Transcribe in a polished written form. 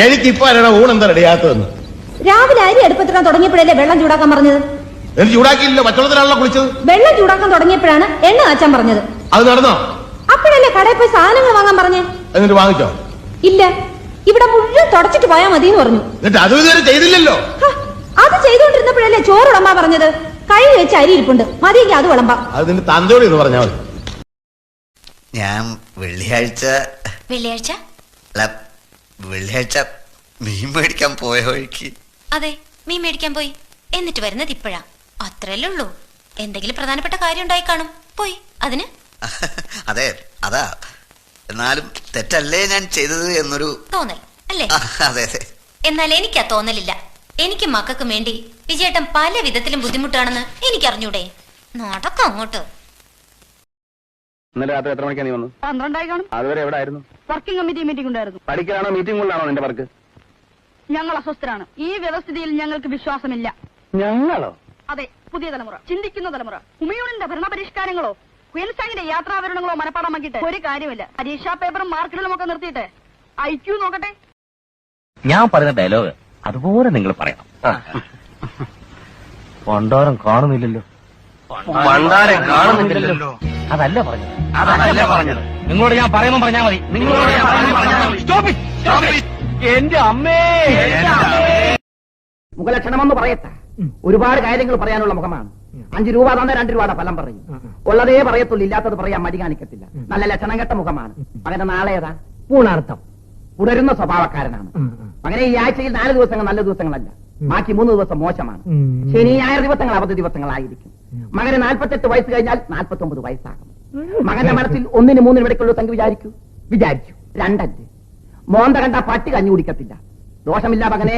എനിക്കിപ്പോ ഊണെന്താ റെഡിയാത്തതെന്ന്. രാവിലെ അരി അടുപ്പത്തിടാൻ തുടങ്ങിയപ്പോഴല്ലേ വെള്ളം ചൂടാക്കാൻ പറഞ്ഞത്? എനിക്ക് ചൂടാക്കിയില്ല, പച്ചവെള്ളത്തിലാണല്ലോ കുളിച്ചത്. വെള്ളം ചൂടാക്കാൻ തുടങ്ങിയപ്പോഴാണ് എണ്ണ കാച്ചാൻ പറഞ്ഞത്. അത് നടന്നോ? അപ്പോഴല്ലേ കടയിൽ പോയി സാധനങ്ങൾ വാങ്ങാൻ പറഞ്ഞേ? എന്നിട്ട് വാങ്ങിച്ചോ? ഇല്ല, ഇവിടെ മുഴുവൻ തുടച്ചിട്ട് പോയാ മതി എന്ന് പറഞ്ഞു. എന്നിട്ട് അത് ഇതുവരെ ചെയ്തില്ലല്ലോ. അത് ചെയ്തോണ്ടിരുന്നപ്പോഴല്ലേ ചോറ് വിളമ്പാ പറഞ്ഞത്. കഴുകി വെച്ച് അരി ഇരിപ്പുണ്ട്, മതിയെങ്കിൽ അത് വിളമ്പാം. അത് നിന്റെ തന്തയോട് എന്ന് പറഞ്ഞാൽ മതി. ഞാൻ വെള്ളിയാഴ്ച മീൻ മേടിക്കാൻ പോയ വഴിക്ക്. അതെ, മീൻ മേടിക്കാൻ പോയി. എന്നിട്ട് വരുന്നത് ഇപ്പോഴാ. അത്രല്ലേ ഉള്ളൂ. എന്തെങ്കിലും പ്രധാനപ്പെട്ട കാര്യം ഉണ്ടായി കാണും. പോയി അതിന്. അതെ, അതാ. എന്നാലും തെറ്റല്ലേ ഞാൻ ചെയ്തത് എന്നൊരു തോന്നൽ അല്ലേ? അതെ അതെ. എന്നാൽ എനിക്കാ തോന്നലില്ല. എനിക്ക് മക്കൾക്കും വേണ്ടി വിജയേട്ടൻ പല വിധത്തിലും ബുദ്ധിമുട്ടാണെന്ന് എനിക്കറിഞ്ഞൂടെ. നടക്കാം അങ്ങോട്ട്. ഇന്നലെ രാത്രി എത്ര മണിക്കാണ് നീ വന്നത്? 12 കാണും. അതുവരെ എവിടെ ആയിരുന്നു? വർക്കിംഗ് കമ്മിറ്റി മീറ്റിംഗ് ഉണ്ടായിരുന്നു. പഠിക്കാനാണോ മീറ്റിംഗുകളിലാണോ നിന്റെ വർക്ക്? ഞങ്ങൾ അസ്വസ്ഥരാണ്. ഈ വ്യവസ്ഥിതിയിൽ ഞങ്ങൾക്ക് വിശ്വാസമില്ല. ഞങ്ങളോ? അതെ, പുതിയ തലമുറ, ചിന്തിക്കുന്ന തലമുറ. ഹുമയൂണിന്റെ ഭരണപരിഷ്കാരങ്ങളോ ക്വീൻസാങ്ങിന്റെ യാത്രാവിവരണങ്ങളോ മനപ്പാടമാക്കിയിട്ട് ഒരു കാര്യമില്ല. പരീക്ഷാ പേപ്പറും മാർക്കിലും ഒക്കെ നിർത്തിയിട്ട് IQ നോക്കട്ടെ. ഞാൻ പറയുന്ന ഡയലോഗ് അതുപോലെ നിങ്ങൾ പറയണം. പണ്ടാരം കാണുന്നില്ലല്ലോ. അതല്ല പറഞ്ഞത്. നിങ്ങളോട് ഞാൻ പറയുമ്പോൾ പറഞ്ഞാൽ മതി. എന്റെ അമ്മേ. മുഖലക്ഷണമെന്ന് പറയട്ടെ. ഒരുപാട് കാര്യങ്ങൾ പറയാനുള്ള മുഖമാണ്. 5 രൂപ തന്നെ 2 രൂപയുടെ ഫലം പറയും. ഉള്ളതേ പറയത്തുള്ളൂ, ഇല്ലാത്തത് പറയാൻ മടി കാണിക്കത്തില്ല. നല്ല ലക്ഷണം കെട്ട മുഖമാണ്. മകന്റെ നാളെ ഏതാ? പൂണാർത്ഥം. പുടരുന്ന സ്വഭാവക്കാരനാണ്. മകനെ ഈ ആഴ്ചയിൽ 4 ദിവസങ്ങൾ നല്ല ദിവസങ്ങളല്ല, ബാക്കി 3 ദിവസം മോശമാണ്. ശനി ഞായർ ദിവസങ്ങൾ അവധി ദിവസങ്ങളായിരിക്കും. മകന് 48 വയസ്സ് കഴിഞ്ഞാൽ 49 വയസ്സാകും. മകന്റെ മനസ്സിൽ 1-നും 3-നും ഇടയ്ക്കുള്ള സംഖ്യ വിചാരിച്ചു 2 മോന്ത കണ്ട പട്ടി കഞ്ഞു കുടിക്കത്തില്ല. ദോഷമില്ല മകനെ.